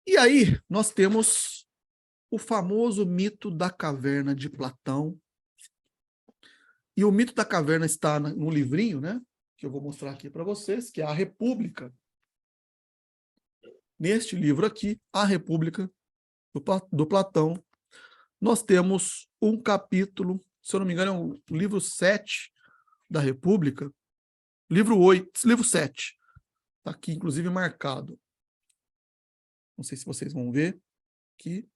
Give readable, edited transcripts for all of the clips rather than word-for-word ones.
E aí, nós temos o famoso mito da caverna de Platão. E o mito da caverna está no livrinho, né? Que eu vou mostrar aqui para vocês, que é A República. Neste livro aqui, A República, do Platão, nós temos um capítulo, se eu não me engano, é o livro 7 da República, livro 8, livro 7. Está aqui, inclusive, marcado. Não sei se vocês vão ver aqui.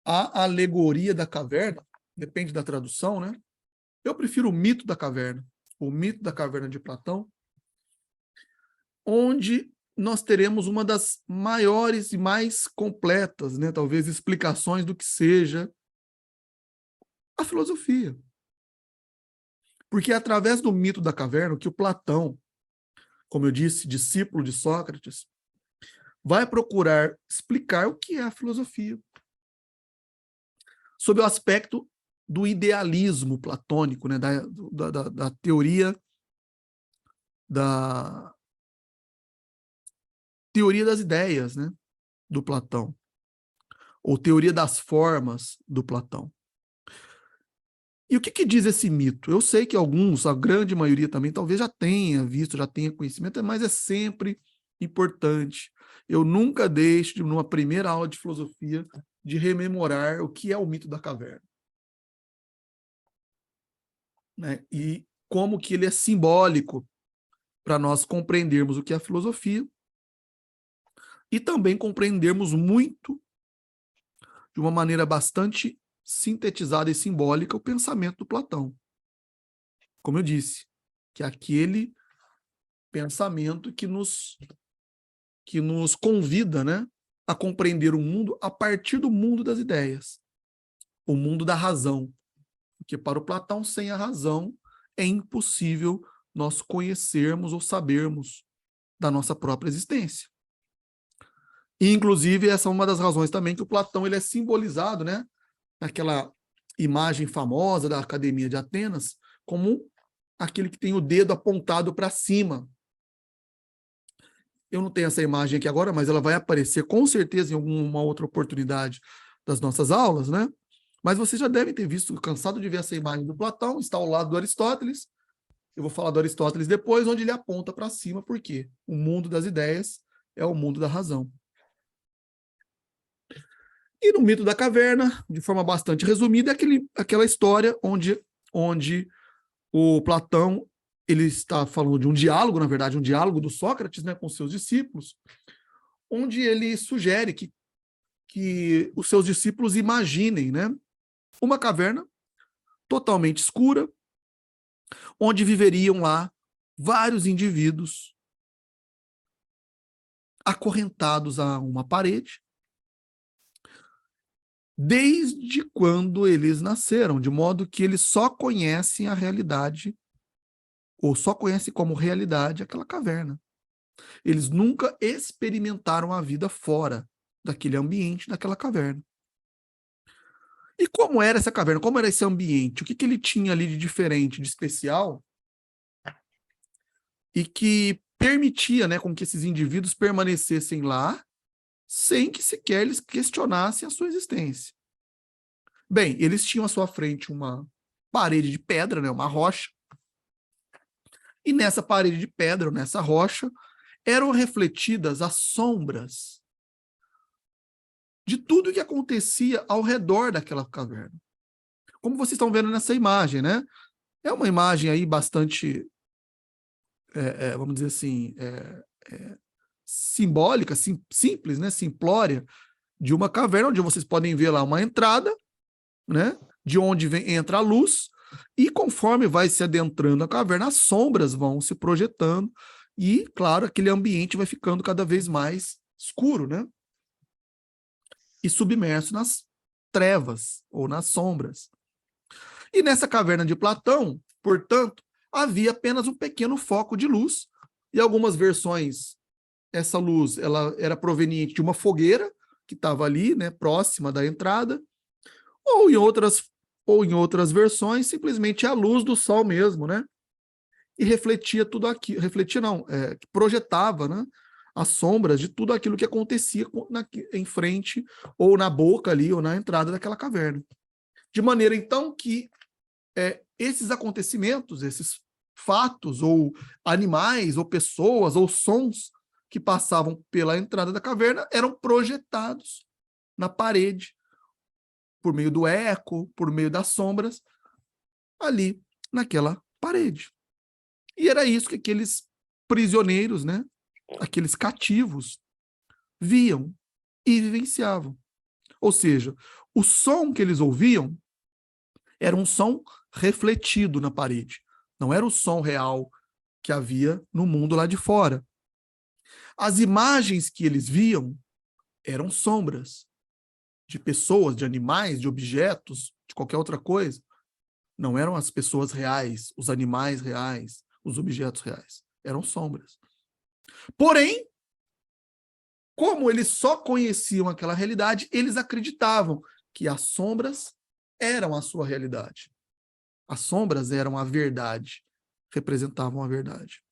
A alegoria da caverna, depende da tradução, né? Eu prefiro o mito da caverna de Platão, onde nós teremos uma das maiores e mais completas, né, talvez, explicações do que seja a filosofia. Porque é através do mito da caverna que o Platão, como eu disse, discípulo de Sócrates, vai procurar explicar o que é a filosofia, sob o aspecto do idealismo platônico, né, da teoria das ideias, né, do Platão, ou teoria das formas do Platão. E o que diz esse mito? Eu sei que alguns, a grande maioria também, talvez já tenha visto, já tenha conhecimento, mas é sempre importante. Eu nunca deixo, numa primeira aula de filosofia, de rememorar o que é o mito da caverna, né? E como que ele é simbólico para nós compreendermos o que é a filosofia e também compreendermos muito, de uma maneira bastante sintetizada e simbólica, o pensamento do Platão. Como eu disse, que é aquele pensamento que nos convida, né, a compreender o mundo a partir do mundo das ideias, o mundo da razão. Porque para o Platão, sem a razão, é impossível nós conhecermos ou sabermos da nossa própria existência. E, inclusive, essa é uma das razões também que o Platão ele é simbolizado, né, naquela imagem famosa da Academia de Atenas, como aquele que tem o dedo apontado para cima. Eu não tenho essa imagem aqui agora, mas ela vai aparecer com certeza em alguma outra oportunidade das nossas aulas, né? Mas vocês já devem ter visto, cansado de ver essa imagem do Platão, está ao lado do Aristóteles. Eu vou falar do Aristóteles depois, onde ele aponta para cima, porque o mundo das ideias é o mundo da razão. E no mito da caverna, de forma bastante resumida, é aquela história onde o Platão ele está falando de um diálogo, na verdade, um diálogo do Sócrates, né, com seus discípulos, onde ele sugere que os seus discípulos imaginem, né, uma caverna totalmente escura, onde viveriam lá vários indivíduos acorrentados a uma parede, desde quando eles nasceram, de modo que eles só conhecem a realidade, ou só conhecem como realidade aquela caverna. Eles nunca experimentaram a vida fora daquele ambiente, daquela caverna. E como era essa caverna? Como era esse ambiente? O que ele tinha ali de diferente, de especial, e que permitia, né, com que esses indivíduos permanecessem lá sem que sequer eles questionassem a sua existência? Bem, eles tinham à sua frente uma parede de pedra, né, uma rocha, e nessa parede de pedra, nessa rocha, eram refletidas as sombras de tudo o que acontecia ao redor daquela caverna. Como vocês estão vendo nessa imagem, né? É uma imagem aí bastante, vamos dizer assim, simbólica, simples, né? Simplória, de uma caverna, onde vocês podem ver lá uma entrada, né? De onde entra a luz, e conforme vai se adentrando a caverna, as sombras vão se projetando, e, claro, aquele ambiente vai ficando cada vez mais escuro, né? E submerso nas trevas, ou nas sombras. E nessa caverna de Platão, portanto, havia apenas um pequeno foco de luz, e algumas versões, essa luz ela era proveniente de uma fogueira, que estava ali, né, próxima da entrada, ou em outras versões, simplesmente a luz do sol mesmo, né? E refletia tudo aquilo, refletia não, projetava, né, as sombras de tudo aquilo que acontecia em frente, ou na boca ali, ou na entrada daquela caverna. De maneira, então, que esses acontecimentos, esses fatos, ou animais, ou pessoas, ou sons que passavam pela entrada da caverna eram projetados na parede, por meio do eco, por meio das sombras, ali naquela parede. E era isso que aqueles prisioneiros, né, aqueles cativos, viam e vivenciavam. Ou seja, o som que eles ouviam era um som refletido na parede. Não era o som real que havia no mundo lá de fora. As imagens que eles viam eram sombras de pessoas, de animais, de objetos, de qualquer outra coisa. Não eram as pessoas reais, os animais reais, os objetos reais. Eram sombras. Porém, como eles só conheciam aquela realidade, eles acreditavam que as sombras eram a sua realidade. As sombras eram a verdade, representavam a verdade.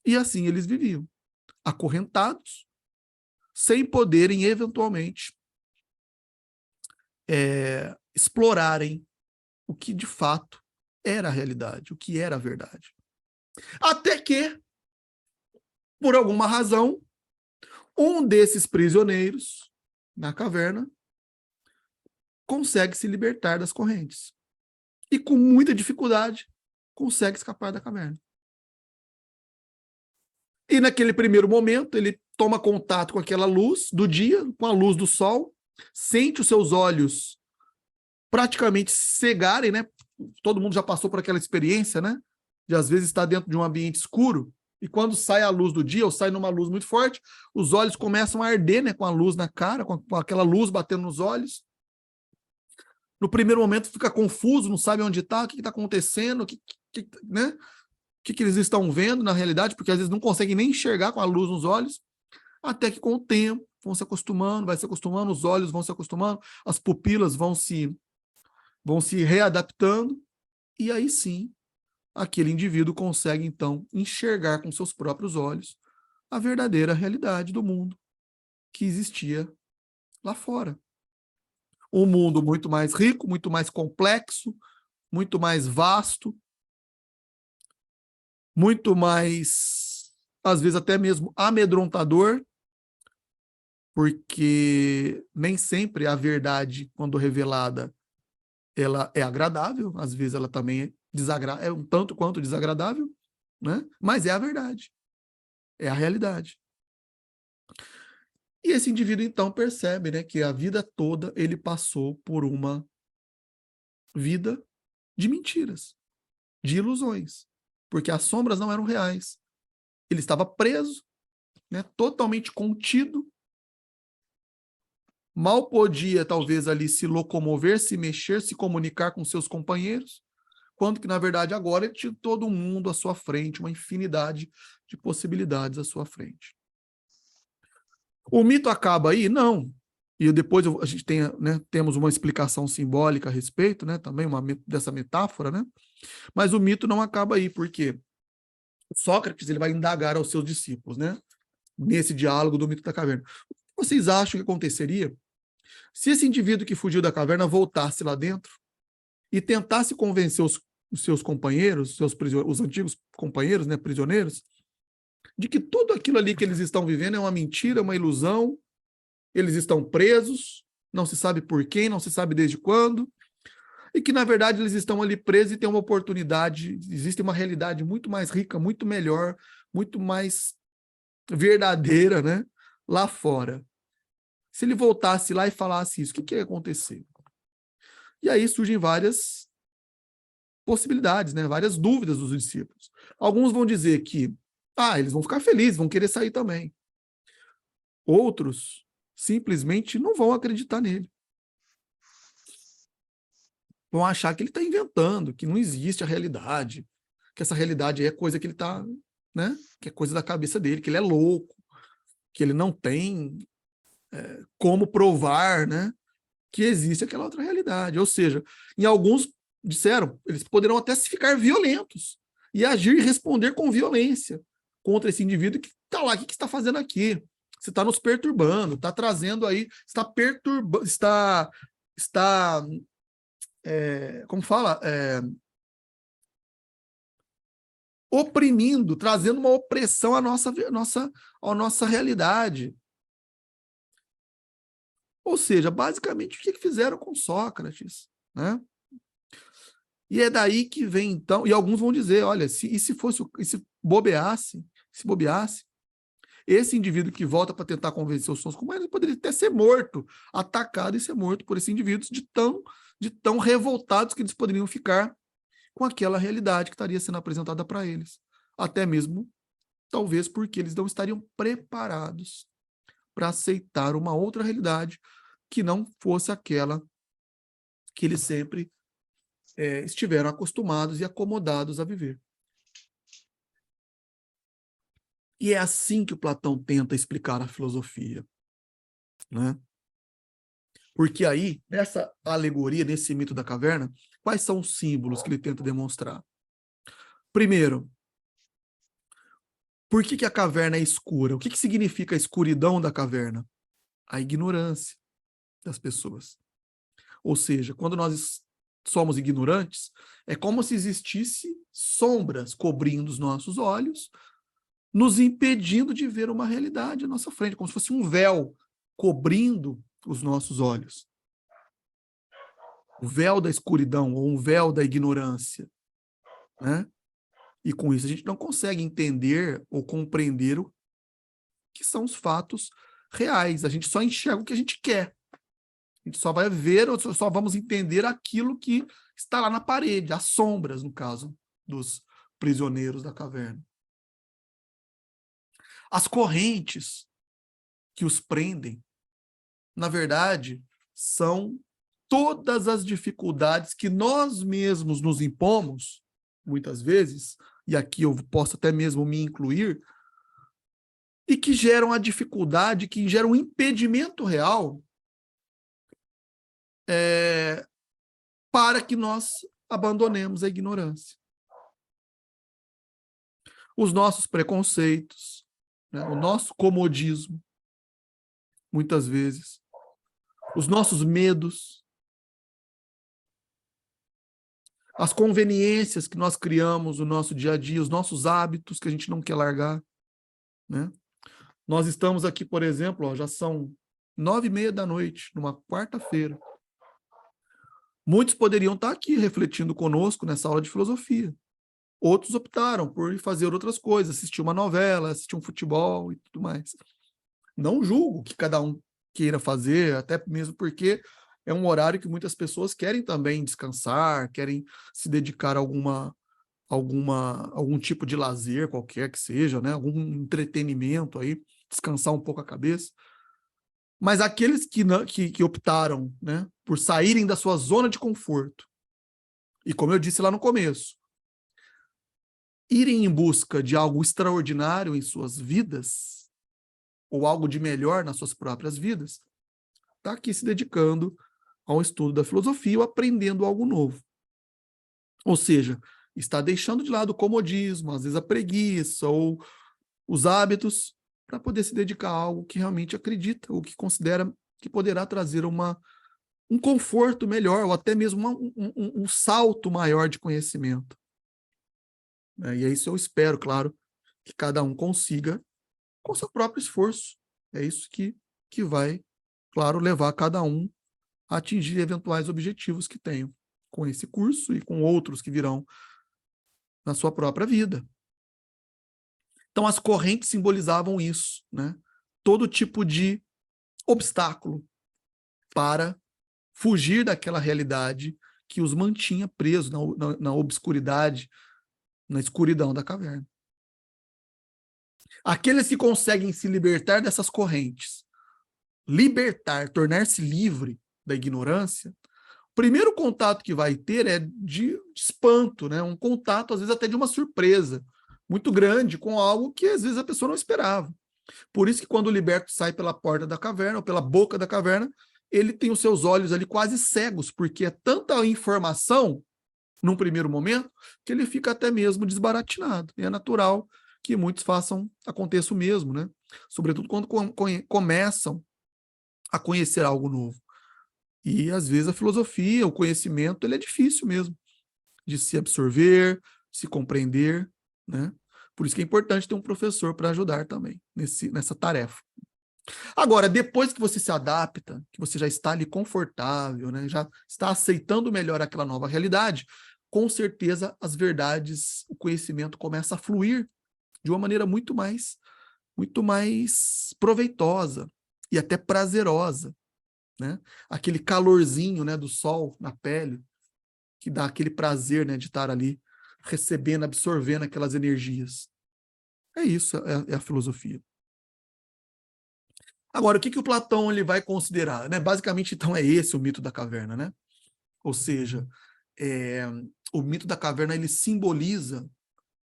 E assim eles viviam, acorrentados, sem poderem, eventualmente, explorarem o que de fato era a realidade, o que era a verdade. Até que, por alguma razão, um desses prisioneiros na caverna consegue se libertar das correntes. E com muita dificuldade, consegue escapar da caverna. E naquele primeiro momento, ele toma contato com aquela luz do dia, com a luz do sol, sente os seus olhos praticamente cegarem, né? Todo mundo já passou por aquela experiência, né? De às vezes estar dentro de um ambiente escuro, e quando sai a luz do dia, ou sai numa luz muito forte, os olhos começam a arder, né? Com a luz na cara, com aquela luz batendo nos olhos. No primeiro momento fica confuso, não sabe onde está, o que está acontecendo, né? O que eles estão vendo na realidade, porque às vezes não conseguem nem enxergar com a luz nos olhos, até que com o tempo vão se acostumando, vai se acostumando, os olhos vão se acostumando, as pupilas vão se readaptando, e aí sim, aquele indivíduo consegue então enxergar com seus próprios olhos a verdadeira realidade do mundo que existia lá fora. Um mundo muito mais rico, muito mais complexo, muito mais vasto, muito mais, às vezes até mesmo amedrontador, porque nem sempre a verdade, quando revelada, ela é agradável, às vezes ela também é um tanto quanto desagradável, né? Mas é a verdade, é a realidade. E esse indivíduo, então, percebe, né, que a vida toda ele passou por uma vida de mentiras, de ilusões, porque as sombras não eram reais. Ele estava preso, né, totalmente contido, mal podia, talvez, ali se locomover, se mexer, se comunicar com seus companheiros, quando que, na verdade, agora ele tinha todo um mundo à sua frente, uma infinidade de possibilidades à sua frente. O mito acaba aí? Não. E depois a gente tem, né, temos uma explicação simbólica a respeito, né, também dessa metáfora, né? Mas o mito não acaba aí, porque Sócrates ele vai indagar aos seus discípulos, né, nesse diálogo do mito da caverna. O que vocês acham que aconteceria se esse indivíduo que fugiu da caverna voltasse lá dentro e tentasse convencer os seus companheiros, os antigos companheiros, né, prisioneiros, de que tudo aquilo ali que eles estão vivendo é uma mentira, uma ilusão, eles estão presos, não se sabe por quem, não se sabe desde quando, e que, na verdade, eles estão ali presos e têm uma oportunidade, existe uma realidade muito mais rica, muito melhor, muito mais verdadeira, né, lá fora. Se ele voltasse lá e falasse isso, o que ia acontecer? E aí surgem várias possibilidades, né, várias dúvidas dos discípulos. Alguns vão dizer que, eles vão ficar felizes, vão querer sair também. Outros simplesmente não vão acreditar nele. Vão achar que ele está inventando, que não existe a realidade, que essa realidade é coisa que ele está, né, que é coisa da cabeça dele, que ele é louco, que ele não tem como provar, né, que existe aquela outra realidade. Ou seja, em alguns disseram, eles poderão até se ficar violentos e agir e responder com violência contra esse indivíduo que está lá. O que você está fazendo aqui? Você está nos perturbando, está trazendo aí, está perturbando, como fala? Oprimindo, trazendo uma opressão à nossa realidade. Ou seja, basicamente, o que fizeram com Sócrates, né? E é daí que vem, então, e alguns vão dizer, olha, se bobeasse, esse indivíduo que volta para tentar convencer os sons comuns, ele poderia até ser morto, atacado e ser morto por esses indivíduos de tão revoltados que eles poderiam ficar com aquela realidade que estaria sendo apresentada para eles. Até mesmo, talvez, porque eles não estariam preparados para aceitar uma outra realidade que não fosse aquela que eles sempre estiveram acostumados e acomodados a viver. E é assim que o Platão tenta explicar a filosofia, né? Porque aí, nessa alegoria, nesse mito da caverna, quais são os símbolos que ele tenta demonstrar? Primeiro, por que a caverna é escura? O que significa a escuridão da caverna? A ignorância das pessoas. Ou seja, quando nós somos ignorantes, é como se existisse sombras cobrindo os nossos olhos, nos impedindo de ver uma realidade à nossa frente, como se fosse um véu cobrindo os nossos olhos. O véu da escuridão, ou um véu da ignorância, né? E com isso a gente não consegue entender ou compreender o que são os fatos reais. A gente só enxerga o que a gente quer. A gente só vai ver, ou só vamos entender aquilo que está lá na parede, as sombras, no caso dos prisioneiros da caverna. As correntes que os prendem, na verdade, são todas as dificuldades que nós mesmos nos impomos, muitas vezes, e aqui eu posso até mesmo me incluir, e que geram a dificuldade, que geram um impedimento real para que nós abandonemos a ignorância. Os nossos preconceitos, né, o nosso comodismo, muitas vezes, os nossos medos, as conveniências que nós criamos no nosso dia a dia, os nossos hábitos que a gente não quer largar, né? Nós estamos aqui, por exemplo, já são 9h30 da noite, numa quarta-feira. Muitos poderiam estar aqui refletindo conosco nessa aula de filosofia. Outros optaram por fazer outras coisas, assistir uma novela, assistir um futebol e tudo mais. Não julgo que cada um queira fazer, até mesmo porque é um horário que muitas pessoas querem também descansar, querem se dedicar a algum tipo de lazer qualquer que seja, né? Algum entretenimento aí, descansar um pouco a cabeça. Mas aqueles que optaram, né, por saírem da sua zona de conforto, e como eu disse lá no começo, irem em busca de algo extraordinário em suas vidas, ou algo de melhor nas suas próprias vidas, está aqui se dedicando ao estudo da filosofia ou aprendendo algo novo. Ou seja, está deixando de lado o comodismo, às vezes a preguiça ou os hábitos, para poder se dedicar a algo que realmente acredita, ou que considera que poderá trazer um conforto melhor, ou até mesmo um salto maior de conhecimento. E é isso eu espero, claro, que cada um consiga com seu próprio esforço. É isso que vai, claro, levar cada um a atingir eventuais objetivos que tenham com esse curso e com outros que virão na sua própria vida. Então, as correntes simbolizavam isso, né? Todo tipo de obstáculo para fugir daquela realidade que os mantinha presos na obscuridade, na escuridão da caverna. Aqueles que conseguem se libertar dessas correntes, tornar-se livre da ignorância, o primeiro contato que vai ter é de espanto, né? Um contato, às vezes, até de uma surpresa muito grande com algo que, às vezes, a pessoa não esperava. Por isso que, quando o liberto sai pela porta da caverna, ou pela boca da caverna, ele tem os seus olhos ali quase cegos, porque é tanta informação, num primeiro momento, que ele fica até mesmo desbaratinado. E é natural que muitos aconteça o mesmo, né? Sobretudo quando começam a conhecer algo novo. E, às vezes, a filosofia, o conhecimento, ele é difícil mesmo de se absorver, se compreender, né? Por isso que é importante ter um professor para ajudar também nessa tarefa. Agora, depois que você se adapta, que você já está ali confortável, né? Já está aceitando melhor aquela nova realidade, com certeza as verdades, o conhecimento começa a fluir de uma maneira muito mais proveitosa e até prazerosa, né? Aquele calorzinho, né, do sol na pele, que dá aquele prazer, né, de estar ali recebendo, absorvendo aquelas energias. É isso, é a filosofia. Agora, o que o Platão ele vai considerar? Né? Basicamente, então, é esse o mito da caverna, né? Ou seja, o mito da caverna ele simboliza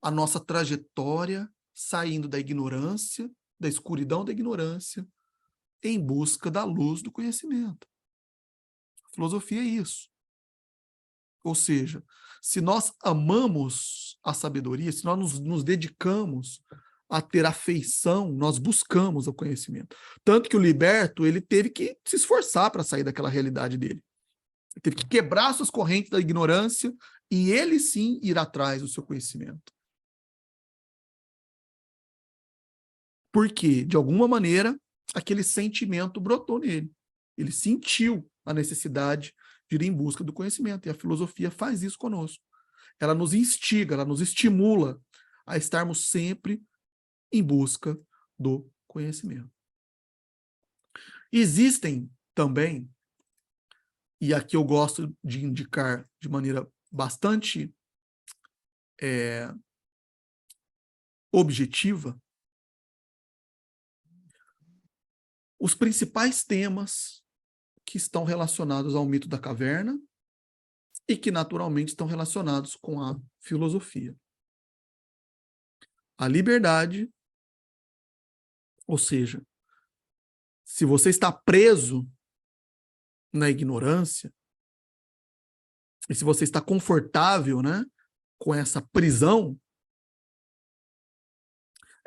a nossa trajetória saindo da ignorância, da escuridão da ignorância, em busca da luz do conhecimento. A filosofia é isso. Ou seja, se nós amamos a sabedoria, se nós nos dedicamos a ter afeição, nós buscamos o conhecimento. Tanto que o liberto, ele teve que se esforçar para sair daquela realidade dele. Ele teve que quebrar suas correntes da ignorância e ele sim ir atrás do seu conhecimento. Porque, de alguma maneira, aquele sentimento brotou nele. Ele sentiu a necessidade de ir em busca do conhecimento. E a filosofia faz isso conosco. Ela nos instiga, ela nos estimula a estarmos sempre em busca do conhecimento. Existem também, e aqui eu gosto de indicar de maneira bastante objetiva, os principais temas que estão relacionados ao mito da caverna e que naturalmente estão relacionados com a filosofia. A liberdade, ou seja, se você está preso na ignorância, e se você está confortável, né, com essa prisão,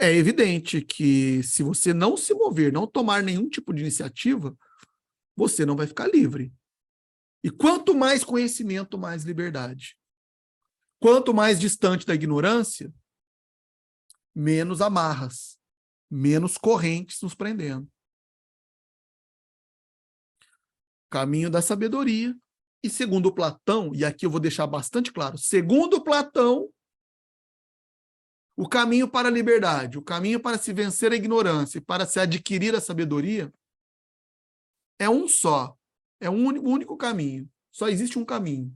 é evidente que se você não se mover, não tomar nenhum tipo de iniciativa, você não vai ficar livre. E quanto mais conhecimento, mais liberdade. Quanto mais distante da ignorância, menos amarras, menos correntes nos prendendo. Caminho da sabedoria. E segundo Platão, e aqui eu vou deixar bastante claro, segundo Platão, o caminho para a liberdade, o caminho para se vencer a ignorância e para se adquirir a sabedoria é um só, é um único caminho. Só existe um caminho,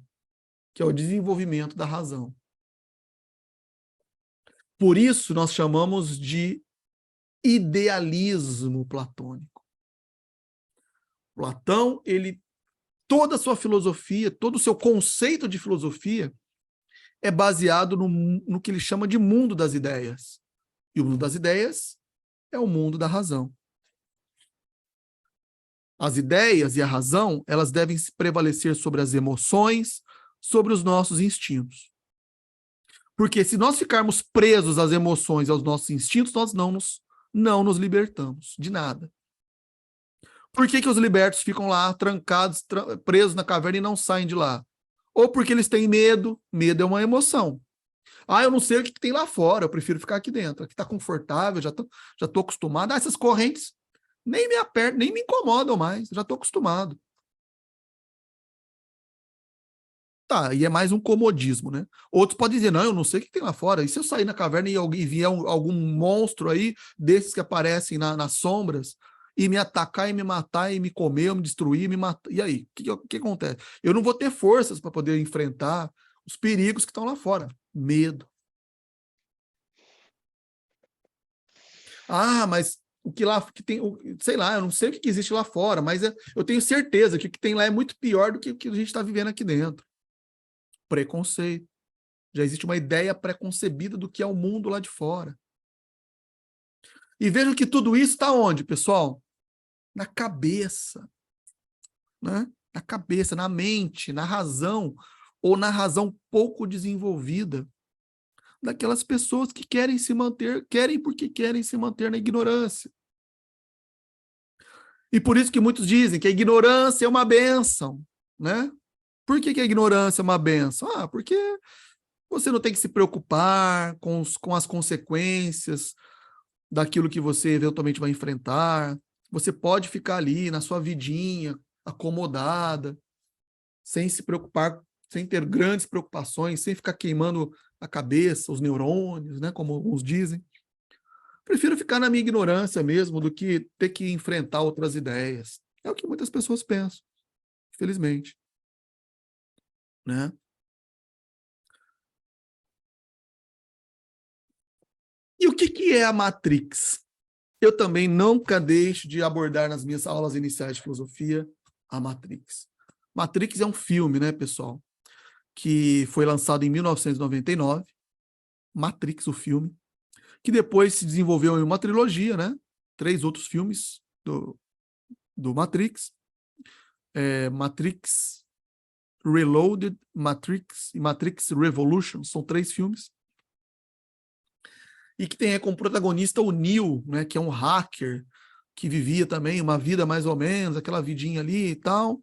que é o desenvolvimento da razão. Por isso nós chamamos de idealismo platônico. Platão, toda a sua filosofia, todo o seu conceito de filosofia é baseado no que ele chama de mundo das ideias. E o mundo das ideias é o mundo da razão. As ideias e a razão, elas devem prevalecer sobre as emoções, sobre os nossos instintos. Porque se nós ficarmos presos às emoções e aos nossos instintos, nós não nos libertamos de nada. Por que os libertos ficam lá, trancados, presos na caverna e não saem de lá? Ou porque eles têm medo, medo é uma emoção. Eu não sei o que tem lá fora, eu prefiro ficar aqui dentro. Aqui está confortável, já tô acostumado. Essas correntes nem me apertam, nem me incomodam mais, já estou acostumado. Tá, e é mais um comodismo, né? Outros podem dizer, não, eu não sei o que tem lá fora. E se eu sair na caverna e alguém vier algum monstro aí, desses que aparecem nas sombras, e me atacar e me matar e me comer, ou me destruir, me matar. E aí, o que acontece? Eu não vou ter forças para poder enfrentar os perigos que estão lá fora. Medo. Mas o que lá que tem, sei lá, eu não sei o que existe lá fora, mas eu tenho certeza que o que tem lá é muito pior do que o que a gente está vivendo aqui dentro. Preconceito. Já existe uma ideia preconcebida do que é o mundo lá de fora. E vejam que tudo isso está onde, pessoal? Na cabeça. Né? Na cabeça, na mente, na razão, ou na razão pouco desenvolvida. daquelas pessoas que querem se manter, querem porque querem se manter na ignorância. E por isso que muitos dizem que a ignorância é uma bênção, né? Por que a ignorância é uma bênção? Porque você não tem que se preocupar com as consequências daquilo que você eventualmente vai enfrentar. Você pode ficar ali na sua vidinha, acomodada, sem se preocupar, sem ter grandes preocupações, sem ficar queimando a cabeça, os neurônios, né, como alguns dizem. Prefiro ficar na minha ignorância mesmo do que ter que enfrentar outras ideias. É o que muitas pessoas pensam, infelizmente, né? E o que é a Matrix? Eu também nunca deixo de abordar nas minhas aulas iniciais de filosofia a Matrix. Matrix é um filme, né, pessoal, que foi lançado em 1999, Matrix, o filme, que depois se desenvolveu em uma trilogia, né? 3 outros filmes do Matrix. Matrix Reloaded, Matrix e Matrix Revolution, são 3 filmes. E que tem como protagonista o Neo, né, que é um hacker, que vivia também uma vida mais ou menos, aquela vidinha ali e tal,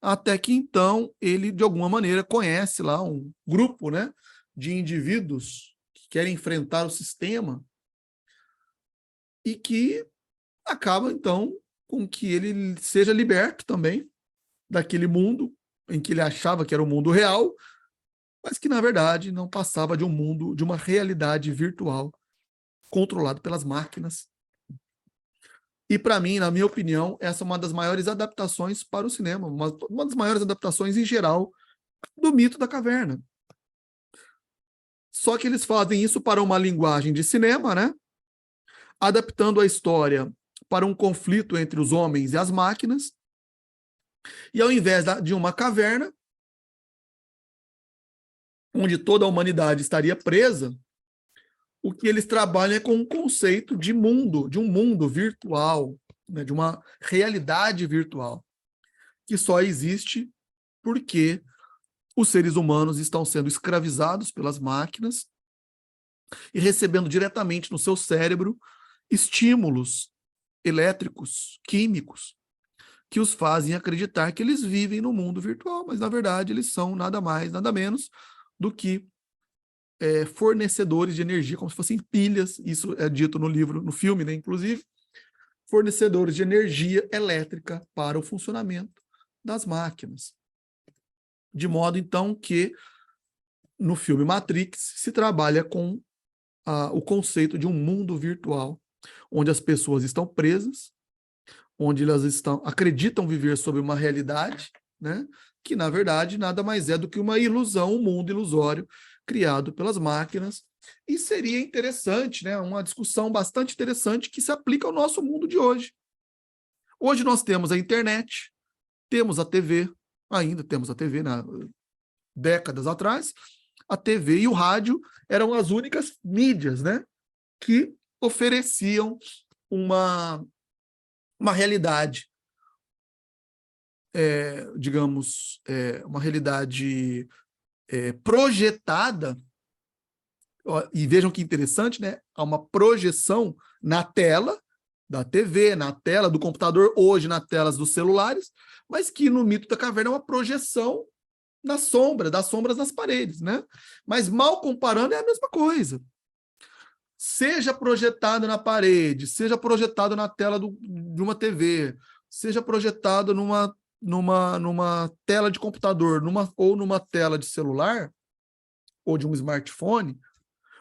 até que então ele, de alguma maneira, conhece lá um grupo, né, de indivíduos que querem enfrentar o sistema e que acaba, então, com que ele seja liberto também daquele mundo em que ele achava que era o mundo real, mas que, na verdade, não passava de um mundo, de uma realidade virtual controlado pelas máquinas. E, para mim, na minha opinião, essa é uma das maiores adaptações para o cinema, uma das maiores adaptações em geral do mito da caverna. Só que eles fazem isso para uma linguagem de cinema, né? Adaptando a história para um conflito entre os homens e as máquinas. E ao invés de uma caverna, onde toda a humanidade estaria presa, o que eles trabalham é com um conceito de mundo, de um mundo virtual, né, de uma realidade virtual, que só existe porque os seres humanos estão sendo escravizados pelas máquinas e recebendo diretamente no seu cérebro estímulos elétricos, químicos, que os fazem acreditar que eles vivem no mundo virtual, mas na verdade eles são nada mais, nada menos do que fornecedores de energia, como se fossem pilhas, isso é dito no livro, no filme, né, inclusive, fornecedores de energia elétrica para o funcionamento das máquinas. De modo, então, que no filme Matrix se trabalha com o conceito de um mundo virtual, onde as pessoas estão presas, onde elas acreditam viver sob uma realidade, né, que, na verdade, nada mais é do que uma ilusão, um mundo ilusório criado pelas máquinas. E seria interessante, né, uma discussão bastante interessante que se aplica ao nosso mundo de hoje. Hoje nós temos a internet, temos a TV, ainda temos a TV, décadas atrás, a TV e o rádio eram as únicas mídias, né, que ofereciam uma realidade, digamos, uma realidade projetada, e vejam que interessante, né? Há uma projeção na tela da TV, na tela do computador, hoje nas telas dos celulares, mas que no mito da caverna é uma projeção na sombra, das sombras nas paredes, né? Mas mal comparando é a mesma coisa. Seja projetado na parede, seja projetado na tela de uma TV, seja projetado numa tela de computador, ou numa tela de celular, ou de um smartphone,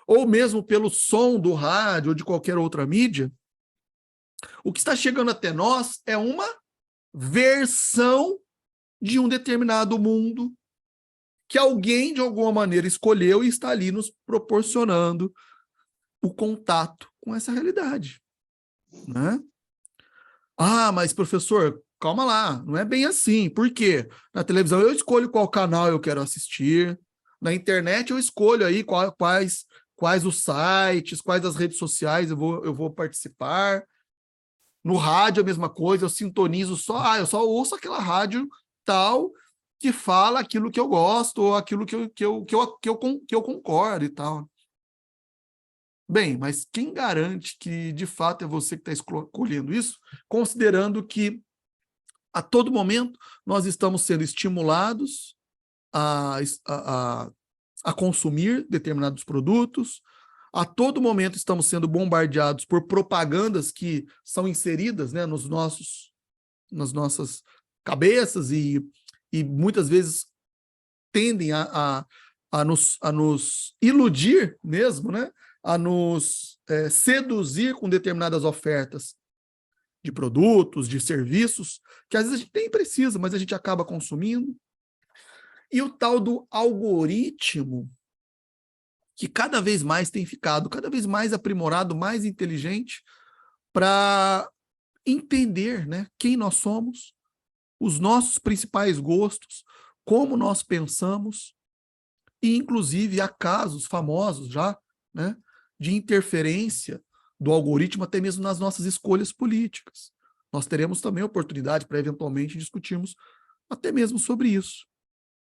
ou mesmo pelo som do rádio ou de qualquer outra mídia, o que está chegando até nós é uma versão de um determinado mundo que alguém, de alguma maneira, escolheu e está ali nos proporcionando o contato com essa realidade, né? Mas, professor, calma lá, não é bem assim. Por quê? Na televisão eu escolho qual canal eu quero assistir, na internet eu escolho aí quais os sites, quais as redes sociais eu vou participar. No rádio a mesma coisa, eu sintonizo eu só ouço aquela rádio tal que fala aquilo que eu gosto ou aquilo que eu concordo e tal. Bem, mas quem garante que, de fato, é você que está escolhendo isso, considerando que, a todo momento, nós estamos sendo estimulados a, a consumir determinados produtos, a todo momento estamos sendo bombardeados por propagandas que são inseridas, né, nas nossas cabeças e muitas vezes tendem a nos iludir mesmo, né, a nos seduzir com determinadas ofertas de produtos, de serviços, que às vezes a gente nem precisa, mas a gente acaba consumindo. E o tal do algoritmo, que cada vez mais tem ficado cada vez mais aprimorado, mais inteligente, para entender, né, quem nós somos, os nossos principais gostos, como nós pensamos, e inclusive há casos famosos já, né, de interferência do algoritmo até mesmo nas nossas escolhas políticas. Nós teremos também oportunidade para eventualmente discutirmos até mesmo sobre isso.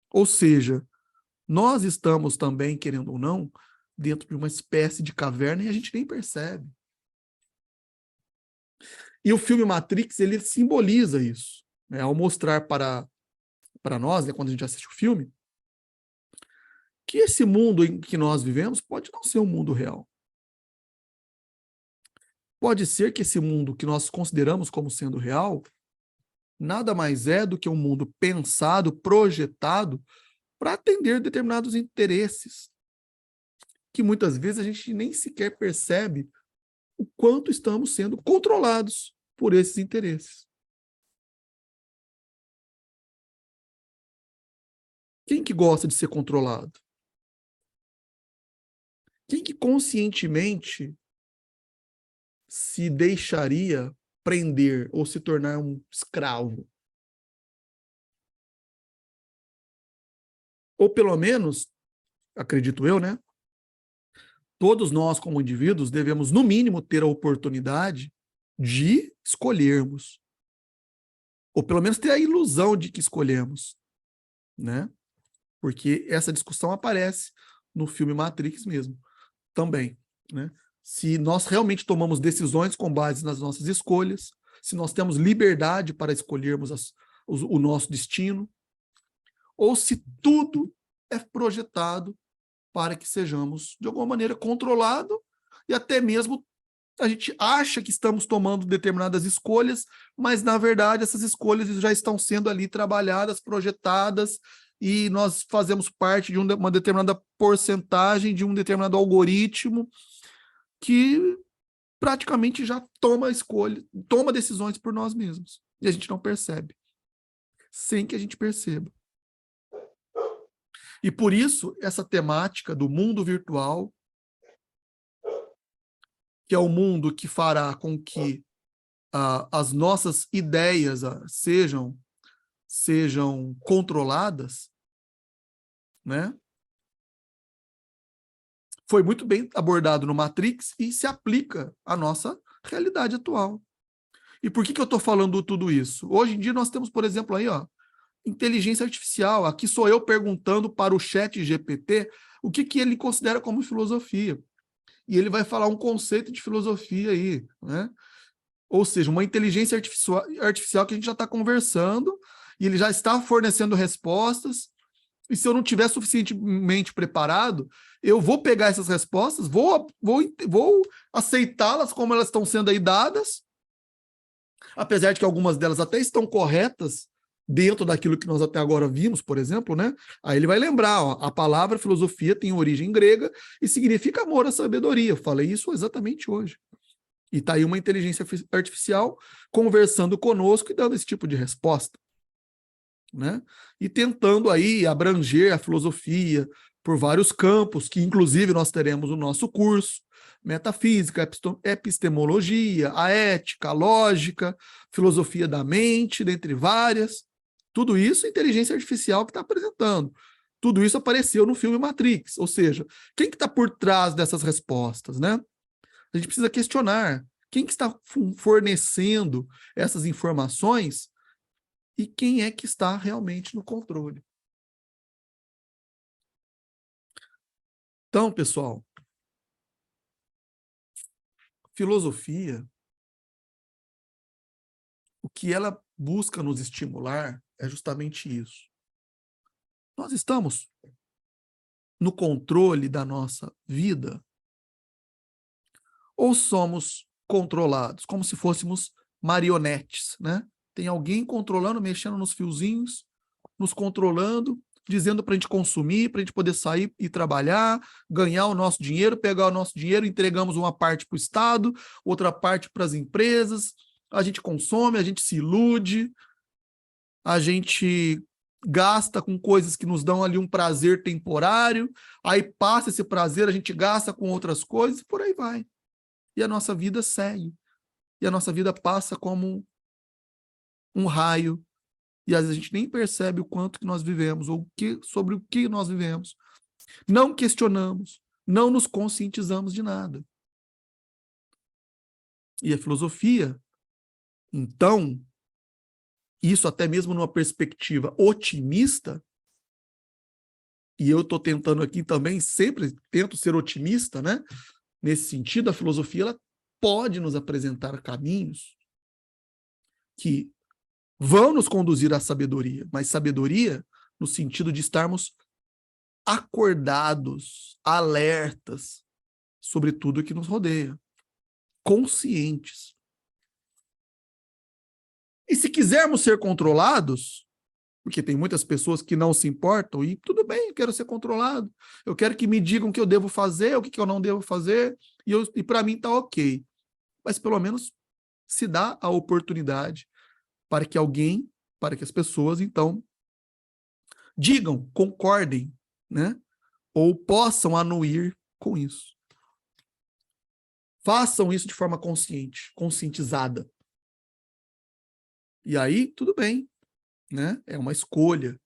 Ou seja, nós estamos também, querendo ou não, dentro de uma espécie de caverna e a gente nem percebe. E o filme Matrix, ele simboliza isso, né? Ao mostrar para nós, né, quando a gente assiste o filme, que esse mundo em que nós vivemos pode não ser um mundo real. Pode ser que esse mundo que nós consideramos como sendo real nada mais é do que um mundo pensado, projetado para atender determinados interesses, que muitas vezes a gente nem sequer percebe o quanto estamos sendo controlados por esses interesses. Quem que gosta de ser controlado? Quem que conscientemente se deixaria prender ou se tornar um escravo? Ou pelo menos, acredito eu, né? Todos nós, como indivíduos, devemos, no mínimo, ter a oportunidade de escolhermos. Ou pelo menos ter a ilusão de que escolhemos, né? Porque essa discussão aparece no filme Matrix mesmo, também, né? Se nós realmente tomamos decisões com base nas nossas escolhas, se nós temos liberdade para escolhermos o nosso destino, ou se tudo é projetado para que sejamos, de alguma maneira, controlados e até mesmo a gente acha que estamos tomando determinadas escolhas, mas, na verdade, essas escolhas já estão sendo ali trabalhadas, projetadas, e nós fazemos parte de uma determinada porcentagem, de um determinado algoritmo que praticamente já toma escolha, toma decisões por nós mesmos. E a gente não percebe, sem que a gente perceba. E por isso, essa temática do mundo virtual, que é o mundo que fará com que as nossas ideias sejam controladas, né? Foi muito bem abordado no Matrix e se aplica à nossa realidade atual. E por que eu estou falando tudo isso? Hoje em dia nós temos, por exemplo, aí, ó, inteligência artificial. Aqui sou eu perguntando para o chat GPT o que ele considera como filosofia. E ele vai falar um conceito de filosofia aí, né? Ou seja, uma inteligência artificial que a gente já está conversando e ele já está fornecendo respostas. E se eu não tiver suficientemente preparado, eu vou pegar essas respostas, vou aceitá-las como elas estão sendo aí dadas, apesar de que algumas delas até estão corretas dentro daquilo que nós até agora vimos, por exemplo, né? Aí ele vai lembrar, ó, a palavra filosofia tem origem grega e significa amor à sabedoria. Eu falei isso exatamente hoje. E está aí uma inteligência artificial conversando conosco e dando esse tipo de resposta, né? E tentando aí abranger a filosofia por vários campos, que inclusive nós teremos no nosso curso: metafísica, epistemologia, a ética, a lógica, filosofia da mente, dentre várias. Tudo isso é inteligência artificial que está apresentando. Tudo isso apareceu no filme Matrix, ou seja, quem que está por trás dessas respostas, né? A gente precisa questionar quem que está fornecendo essas informações e quem é que está realmente no controle. Então, pessoal, filosofia, o que ela busca nos estimular é justamente isso. Nós estamos no controle da nossa vida ou somos controlados, como se fôssemos marionetes, né? Tem alguém controlando, mexendo nos fiozinhos, nos controlando, dizendo para a gente consumir, para a gente poder sair e trabalhar, ganhar o nosso dinheiro, pegar o nosso dinheiro, entregamos uma parte para o Estado, outra parte para as empresas, a gente consome, a gente se ilude, a gente gasta com coisas que nos dão ali um prazer temporário, aí passa esse prazer, a gente gasta com outras coisas e por aí vai. E a nossa vida segue. E a nossa vida passa como um raio. E às vezes a gente nem percebe o quanto que nós vivemos, ou sobre o que nós vivemos. Não questionamos, não nos conscientizamos de nada. E a filosofia, então, isso até mesmo numa perspectiva otimista, e eu estou tentando aqui também, sempre tento ser otimista, né? Nesse sentido, a filosofia ela pode nos apresentar caminhos que vão nos conduzir à sabedoria, mas sabedoria no sentido de estarmos acordados, alertas sobre tudo que nos rodeia, conscientes. E se quisermos ser controlados, porque tem muitas pessoas que não se importam, e tudo bem, eu quero ser controlado, eu quero que me digam o que eu devo fazer, o que eu não devo fazer, e para mim está ok. Mas pelo menos se dá a oportunidade para que alguém, para que as pessoas, então, digam, concordem, né? Ou possam anuir com isso. Façam isso de forma consciente, conscientizada. E aí, tudo bem, né? É uma escolha.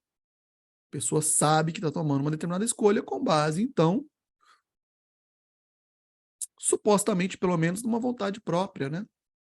A pessoa sabe que está tomando uma determinada escolha com base, então, supostamente, pelo menos, numa vontade própria, né?